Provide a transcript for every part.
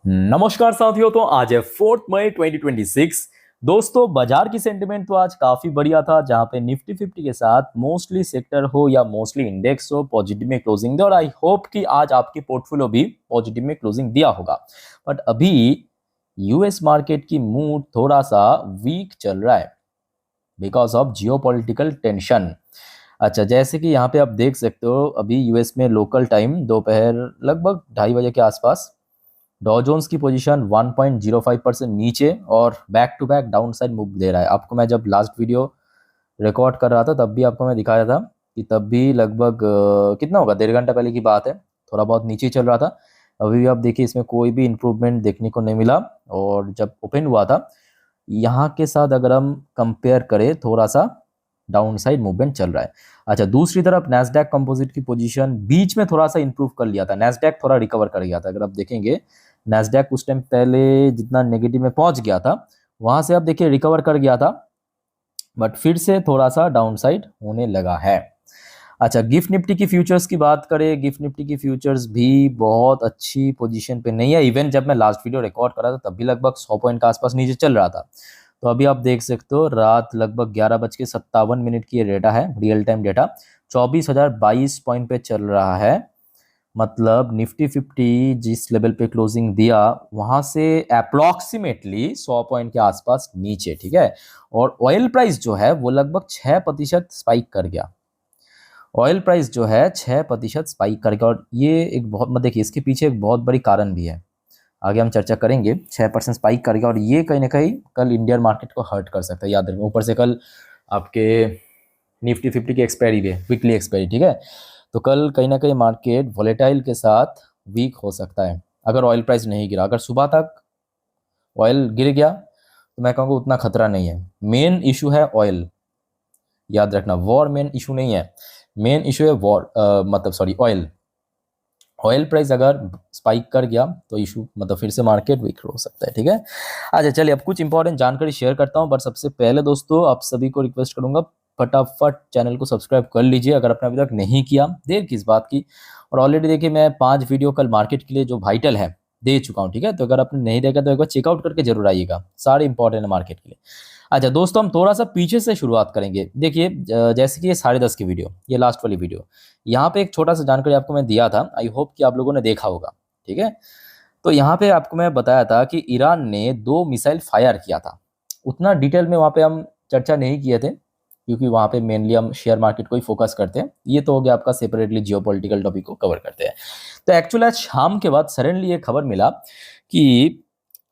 नमस्कार साथियों। तो आज है 4 मई 2026। दोस्तों, बाजार की सेंटिमेंट तो आज काफी बढ़िया था, जहां पे निफ्टी 50 के साथ मोस्टली सेक्टर हो या मोस्टली इंडेक्स हो पॉजिटिव में क्लोजिंग दे, और आई होप कि आज आपकी पोर्टफोलियो भी पॉजिटिव में क्लोजिंग दिया होगा। बट अभी यूएस मार्केट की मूड थोड़ा सा वीक चल रहा है बिकॉज ऑफ जियोपॉलिटिकल टेंशन। अच्छा, जैसे कि यहाँ पे आप देख सकते हो, अभी यूएस में लोकल टाइम दोपहर लगभग 2:30 बजे के आसपास डॉ जोन्स की पोजीशन 1.05% नीचे और back to back down side move दे रहा है। आपको मैं जब लास्ट वीडियो रिकॉर्ड कर रहा था तब भी आपको मैं दिखाया था कि तब भी लगभग कितना होगा, 1.5 घंटा पहले की बात है, थोड़ा बहुत नीचे ही चल रहा था। अभी भी आप देखिए, इसमें कोई भी इम्प्रूवमेंट देखने को नहीं मिला। और जब ओपन हुआ था यहाँ के साथ अगर हम कंपेयर करें, थोड़ा सा डाउन साइड मूवमेंट चल रहा है। अच्छा, दूसरी तरफ नैस्डैक कंपोजिट की पोजीशन बीच में थोड़ा सा इंप्रूव कर लिया था, नैस्डैक थोड़ा रिकवर कर गया था। अगर आप देखेंगे, नैस्डैक उस टाइम पहले जितना नेगेटिव में पहुंच गया था, वहां से आप देखिए रिकवर कर गया था, बट फिर से थोड़ा सा डाउन साइड होने लगा है। अच्छा, गिफ्ट निफ्टी की फ्यूचर्स की बात करें, गिफ्ट निफ्टी की फ्यूचर्स भी बहुत अच्छी पोजीशन पे नहीं है। इवन जब मैं लास्ट वीडियो रिकॉर्ड कर रहा था तब भी लगभग 100 पॉइंट के आसपास नीचे चल रहा था। तो अभी आप देख सकते हो, रात लगभग 11:57 की ये डेटा है, रियल टाइम डेटा, 24,022 पॉइंट पे चल रहा है। मतलब निफ्टी 50 जिस लेवल पे क्लोजिंग दिया वहां से अप्रोक्सीमेटली 100 पॉइंट के आसपास नीचे, ठीक है। और ऑयल प्राइस जो है वो लगभग 6% स्पाइक कर गया। ऑयल प्राइस जो है 6% स्पाइक कर गया, और ये एक बहुत, मतलब देखिए इसके पीछे एक बहुत बड़ी कारण भी है, आगे हम चर्चा करेंगे। 6% स्पाइक कर गया और ये कहीं ना कहीं कल इंडियन मार्केट को हर्ट कर सकता है, याद रखें। ऊपर से कल आपके निफ्टी 50 की एक्सपायरी भी है, वीकली एक्सपायरी, ठीक है। तो कल कहीं ना कहीं मार्केट वॉलेटाइल के साथ वीक हो सकता है अगर ऑयल प्राइस नहीं गिरा। अगर सुबह तक ऑयल गिर गया तो मैं कहूँगा उतना खतरा नहीं है। मेन इशू है ऑयल, याद रखना। वॉर मेन इशू नहीं है, मेन इशू है वॉर, मतलब सॉरी, ऑयल। ऑयल प्राइस अगर स्पाइक कर गया तो इशू, मतलब फिर से मार्केट वीक हो सकता है, ठीक है। अच्छा चलिए, अब कुछ इंपॉर्टेंट जानकारी शेयर करता हूं, बट सबसे पहले दोस्तों आप सभी को रिक्वेस्ट करूंगा, फटाफट चैनल को सब्सक्राइब कर लीजिए अगर आपने अभी तक नहीं किया, देर किस बात की। और ऑलरेडी देखिए, मैं 5 वीडियो कल मार्केट के लिए जो वाइटल है दे चुका हूँ, ठीक है। तो अगर आपने नहीं देखा तो एक बार चेकआउट करके जरूर आइएगा, सारे इंपॉर्टेंट है मार्केट के लिए। अच्छा दोस्तों, हम थोड़ा सा पीछे से शुरुआत करेंगे। देखिए, जैसे कि ये 10:30 की वीडियो, ये लास्ट वाली वीडियो, यहाँ पे एक छोटा सा जानकारी आपको मैं दिया था, आई होप कि आप लोगों ने देखा होगा, ठीक है। तो यहाँ पे आपको मैं बताया था कि ईरान ने 2 मिसाइल फायर किया था। उतना डिटेल में वहाँ पे हम चर्चा नहीं किए थे, क्योंकि वहाँ पे मेनली हम शेयर मार्केट को ही फोकस करते हैं। ये तो हो गया आपका, सेपरेटली जियोपॉलिटिकल टॉपिक को कवर करते हैं। तो एक्चुअली आज शाम के बाद सडनली ये खबर मिला कि,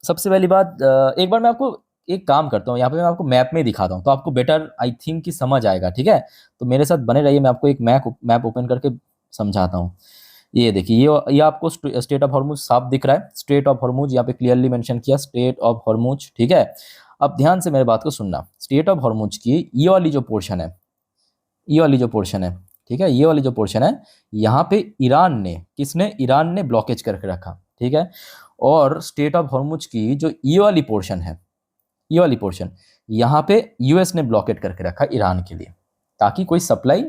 सबसे पहली बात, एक बार मैं आपको एक काम करता हूँ, यहाँ पे मैं आपको मैप में दिखाता हूँ तो आपको बेटर आई थिंक कि समझ आएगा, ठीक है। तो मेरे साथ बने रहिए, मैं आपको एक मैप ओपन करके समझाता हूँ। ये देखिए, ये आपको स्टेट ऑफ हॉर्मुज साफ दिख रहा है, स्टेट ऑफ हॉर्मुज यहाँ पे क्लियरली मेंशन किया, स्टेट ऑफ हॉर्मुज, ठीक है। अब ध्यान से मेरी बात को सुनना। स्टेट ऑफ हॉर्मुज की ये वाली जो पोर्शन है, ये वाली जो पोर्शन है, ठीक है, ये वाली जो पोर्शन है, यहाँ पे ईरान ने, किसने, ईरान ने ब्लॉकेज करके रखा, ठीक है। और स्टेट ऑफ हॉर्मुज की जो ये वाली पोर्शन है, ये वाली पोर्शन, यहाँ पे यूएस ने ब्लॉकेट करके रखा ईरान के लिए, ताकि कोई सप्लाई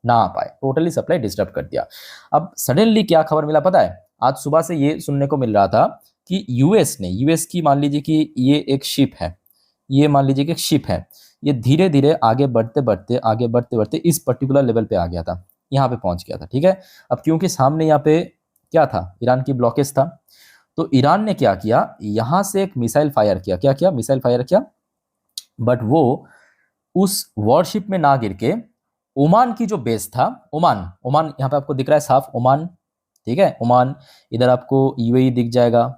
ना आ पाए, टोटली सप्लाई डिस्टर्ब कर दिया। अब सडनली क्या खबर मिला पता है, आज सुबह से ये सुनने को मिल रहा था कि यूएस ने, यूएस की मान लीजिए कि ये एक शिप है, ये मान लीजिए कि एक शिप है, ये धीरे धीरे आगे बढ़ते बढ़ते, आगे बढ़ते बढ़ते इस पर्टिकुलर लेवल पे आ गया था, यहाँ पे पहुंच गया था, ठीक है। अब क्योंकि सामने यहाँ पे क्या था, ईरान की ब्लॉकेज था, तो ईरान ने क्या किया, यहां से एक मिसाइल फायर किया। क्या किया, मिसाइल फायर किया, बट वो उस वॉरशिप में ना गिर के ओमान की जो बेस था, ओमान, ओमान यहाँ पे आपको दिख रहा है साफ, ओमान, ठीक है, ओमान। इधर आपको यूएई दिख जाएगा,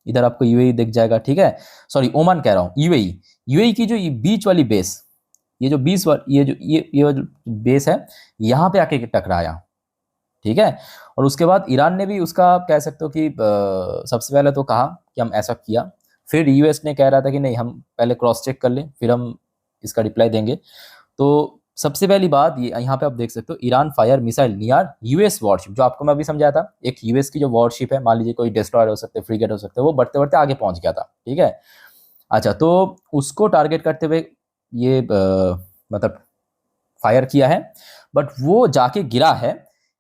इधर आपको यूएई दिख जाएगा, ठीक है। सॉरी, ओमान कह रहा हूँ, यूएई, यूएई की जो ये बीच वाली बेस, ये जो बीच वाली, ये जो बेस है, यहाँ पे आके टकराया, ठीक है। और उसके बाद ईरान ने भी उसका, आप कह सकते हो कि सबसे पहले तो कहा कि हम ऐसा किया, फिर यूएस ने कह रहा था कि नहीं, हम पहले क्रॉस चेक कर लें फिर हम इसका रिप्लाई देंगे। तो सबसे पहली बात ये, यहाँ पे आप देख सकते हो, Iran fire missile near US worship, जो आपको मैं अभी समझाया था, एक यूएस की जो वॉरशिप है, मान लीजिए कोई डिस्ट्रॉयर हो सकते, फ्रीगेट हो सकते, वो बढ़ते बढ़ते आगे पहुंच गया था, ठीक है। अच्छा, तो उसको टारगेट करते हुए ये मतलब फायर किया है, बट वो जाके गिरा है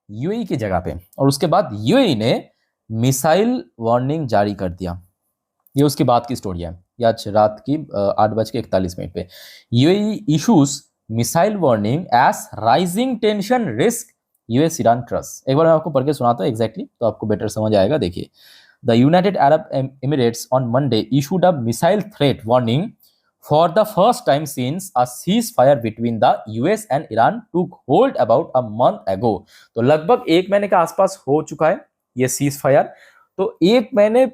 यूएई की जगह पे, और उसके बाद यूएई ने मिसाइल वार्निंग जारी कर दिया। ये उसके बाद की स्टोरी है, ये आज रात की 8:41 पे। UAE issues missile warning as rising tension risk US Iran trust. एक बार मैं आपको पढ़ के सुनाता हूँ एग्जैक्टली, तो आपको बेटर समझ आएगा। देखिए, the United Arab Emirates on Monday issued a missile threat warning for the first time since a ceasefire between the US and Iran took hold about a month ago. तो लगभग 1 महीने के आसपास हो चुका है ये सीज फायर। तो 1 महीने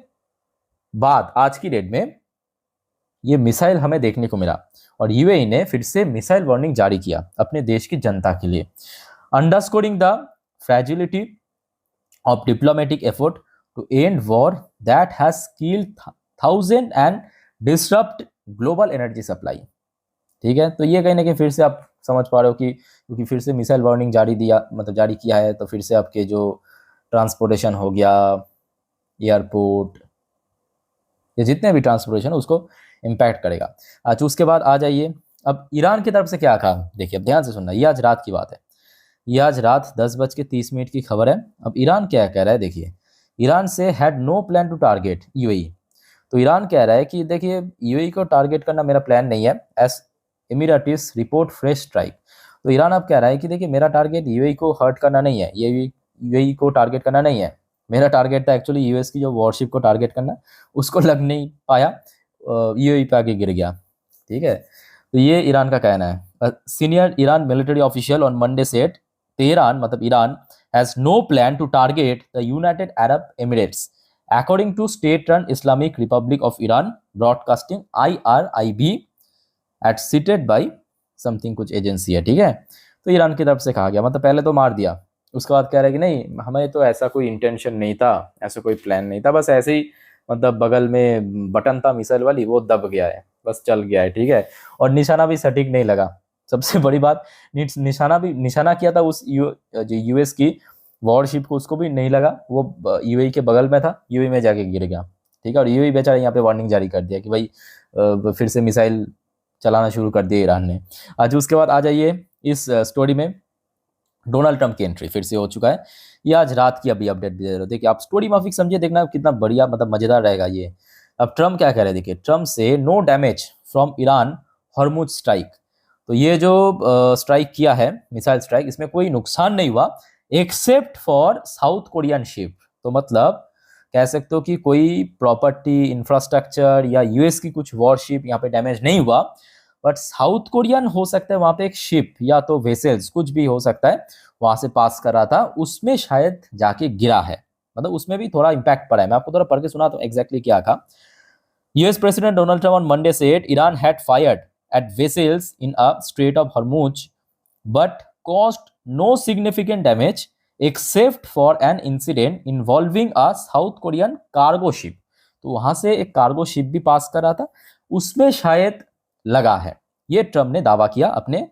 बाद आज की डेट में ये मिसाइल हमें देखने को मिला, और यूएई ने फिर से मिसाइल वार्निंग जारी किया अपने देश की जनता के लिए, अंडरस्कोरिंग the फ्रैजिलिटी of diplomatic effort to end war that has killed thousands and disrupt global energy supply। ठीक है, तो ये कहीं ना कहीं फिर से आप समझ पा रहे हो कि क्योंकि फिर से मिसाइल वार्निंग जारी दिया, मतलब जारी किया है, तो फिर से आपके जो ट्रांसपोर्टेशन हो गया, एयरपोर्ट, ये जितने भी ट्रांसपोर्टेशन उसको इम्पैक्ट करेगा। अच्छा, उसके बाद आ जाइए अब ईरान की तरफ से क्या कहा। देखिए, अब ध्यान से सुनना, ये आज रात की बात है, ये आज रात 10:30 की खबर है। अब ईरान क्या कह रहा है, देखिए, Iran says had no plan to target UAE. तो ईरान कह रहा है कि देखिए, यूएई को टारगेट करना मेरा प्लान नहीं है, S Emirates report fresh strike. तो ईरान अब कह रहा है कि देखिए, मेरा टारगेट यूएई को हर्ट करना नहीं है, ये यूएई को टारगेट करना नहीं है, मेरा टारगेट था एक्चुअली यूएस की जो वॉरशिप को टारगेट करना, उसको लग नहीं पाया, यूएई पे आके गिर गया। ठीक है, तो ये ईरान का कहना है। Senior Iran military official on Monday said Tehran, मतलब Iran, has no plan to target the United Arab Emirates according to state run Islamic Republic of Iran broadcasting IRIB at cited by something, कुछ agency है। ठीक है, तो Iran की तरफ से कहा गया, मतलब पहले तो मार दिया, उसके बाद कह रहे कि नहीं, हमें तो ऐसा कोई इंटेंशन नहीं था, ऐसा कोई प्लान नहीं था, बस ऐसे ही, मतलब बगल में बटन था मिसाइल वाली, वो दब गया है, बस चल गया है। ठीक है, और निशाना भी सटीक नहीं लगा, सबसे बड़ी बात, निशाना किया था उस जो यूएस की वॉरशिप को, उसको भी नहीं लगा, वो यूएई के बगल में था, यूएई में जाके गिर गया। ठीक है, और यूएई बेचारा यहाँ पे वार्निंग जारी कर दिया कि भाई फिर से मिसाइल चलाना शुरू कर दिया ईरान ने। आज उसके बाद आ जाइए इस स्टोरी में, डोनाल्ड ट्रंप की एंट्री फिर से हो चुका है, ये आज रात की अभी अपडेट दे रहे हो। देखिए, आप स्टोरी माफिक समझिए, देखना कितना बढ़िया, मतलब मजेदार रहेगा ये। अब ट्रंप क्या कह रहे हैं, देखिए, Trump says no damage from Iran Hormuz strike. तो ये जो स्ट्राइक किया है, मिसाइल स्ट्राइक, इसमें कोई नुकसान नहीं हुआ except for south Korean ship. तो मतलब कह सकते हो कि कोई प्रॉपर्टी, इंफ्रास्ट्रक्चर या यूएस की कुछ वॉरशिप यहाँ पे डैमेज नहीं हुआ, बट साउथ कोरियन हो सकता है वहां पे एक शिप या तो वेसल्स, कुछ भी हो सकता है, वहां से पास कर रहा था, उसमें शायद जाके गिरा है, मतलब उसमें भी थोड़ा इंपैक्ट पड़ा है। मैं आपको थोड़ा पढ़ के सुना तो एग्जैक्टली क्या कहा। US President Donald Trump on Monday said Iran had fired at vessels in a Strait of Hormuz but caused no significant damage except for an incident involving a South Korean cargo ship। तो वहां से एक cargo ship भी पास कर रहा था, उसमें शायद लगा है, ये ट्रम्प ने दावा किया अपने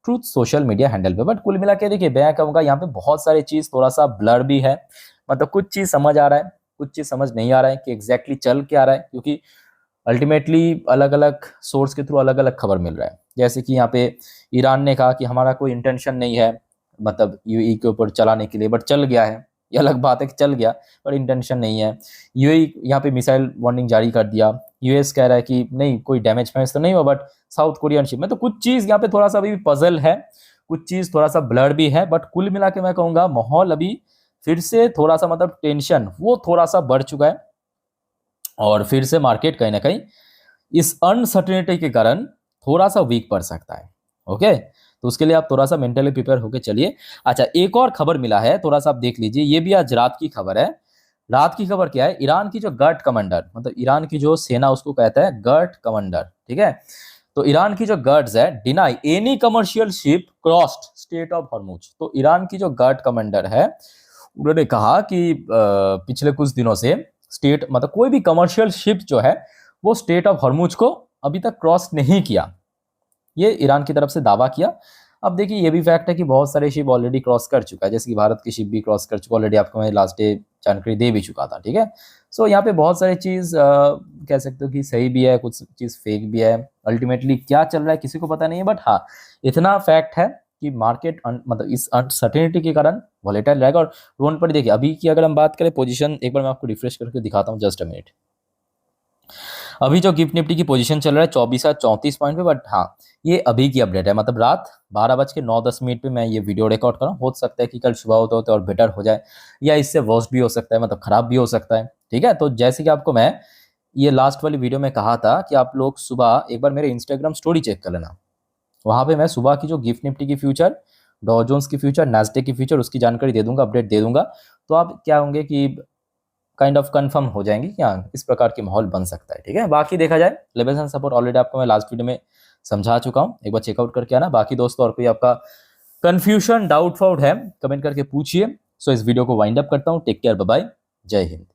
ट्रूथ सोशल मीडिया हैंडल पे। बट कुल मिला के देखिए, मैं कहूँगा यहाँ पे बहुत सारी चीज थोड़ा सा ब्लर भी है, मतलब कुछ चीज समझ आ रहा है, कुछ चीज समझ नहीं आ रहा है कि एग्जैक्टली चल क्या रहा है, क्योंकि अल्टीमेटली अलग अलग सोर्स के थ्रू अलग अलग खबर मिल रहा है। जैसे कि यहाँ पे ईरान ने कहा कि हमारा कोई इंटेंशन नहीं है, मतलब यूएई के ऊपर चलाने के लिए, बट चल गया है, ये अलग बात है कि चल गया, पर इंटेंशन नहीं है। यूएई यहाँ पे मिसाइल वार्निंग जारी कर दिया, यूएस कह रहा है कि नहीं, कोई डैमेज फैमेज तो नहीं हुआ, बट साउथ कोरियन शिप में तो कुछ चीज़ यहाँ पे थोड़ा सा अभी पजल है, कुछ चीज़ थोड़ा सा ब्लर भी है, बट कुल मिला के मैं कहूँगा माहौल अभी फिर से थोड़ा सा, मतलब टेंशन वो थोड़ा सा बढ़ चुका है, और फिर से मार्केट कहीं ना कहीं इस अनसर्टेनिटी के कारण थोड़ा सा वीक पड़ सकता है। ओके, तो उसके लिए आप थोड़ा सा मेंटली प्रिपेयर होकर चलिए। अच्छा, एक और खबर मिला है, थोड़ा सा आप देख लीजिए, ये भी आज रात की खबर है। रात की खबर क्या है, ईरान की जो गर्ड कमांडर, मतलब ईरान की जो सेना उसको कहता है गर्ड कमांडर, ठीक है, तो ईरान की जो गर्ड्स है deny any commercial ship crossed state of Hormuz. तो ईरान की जो गर्ड कमांडर है, उन्होंने कहा कि पिछले कुछ दिनों से स्टेट, मतलब कोई भी कमर्शियल शिप जो है वो स्टेट ऑफ हॉर्मुज को अभी तक क्रॉस नहीं किया, ये ईरान की तरफ से दावा किया। अब देखिए, ये भी फैक्ट है कि बहुत सारे शिप ऑलरेडी क्रॉस कर चुका है, जैसे कि भारत की शिप भी क्रॉस कर चुका, ऑलरेडी आपको मैं लास्ट डे जानकारी दे भी चुका था। ठीक है, सो यहाँ पे बहुत सारी चीज़ कह सकते हो कि सही भी है, कुछ चीज़ फेक भी है, अल्टीमेटली क्या चल रहा है किसी को पता नहीं है, बट हाँ, इतना फैक्ट है कि मार्केट मतलब इस अनसर्टेनिटी के कारण वॉलेटाइल रहेगा। और रोन पर देखिए अभी की अगर हम बात करें पोजीशन, एक बार मैं आपको रिफ्रेश करके दिखाता हूँ, जस्ट अ मिनट। अभी जो गिफ्ट निफ्टी की पोजीशन चल रहा है 24,34 पॉइंट पे, बट हाँ ये अभी की अपडेट है, मतलब रात 12:09 पे मैं ये वीडियो रिकॉर्ड कर रहा हूँ। हो सकता है कि कल सुबह होते होते और बेटर हो जाए, या इससे वर्स्ट भी हो सकता है, मतलब खराब भी हो सकता है। ठीक है, तो जैसे कि आपको मैं ये लास्ट वाली वीडियो में कहा था कि आप लोग सुबह एक बार मेरे इंस्टाग्राम स्टोरी चेक कर लेना। वहां पे मैं सुबह की जो गिफ्ट निफ्टी की फ्यूचर, डॉ जोन्स की फ्यूचर, नैस्डैक की फ्यूचर, उसकी जानकारी दे दूंगा, अपडेट दे दूंगा। तो आप क्या होंगे कि काइंड ऑफ कंफर्म हो जाएंगे कि हाँ इस प्रकार के माहौल बन सकता है। ठीक है, बाकी देखा जाए लेवल्स एंड सपोर्ट ऑलरेडी आपको मैं लास्ट वीडियो में समझा चुका हूँ, एक बार चेकआउट करके आना। बाकी दोस्तों और कोई आपका कंफ्यूजन डाउट फाउट है कमेंट करके पूछिए। सो इस वीडियो को वाइंड अप करता हूँ। टेक केयर, बाय बाय, जय हिंद।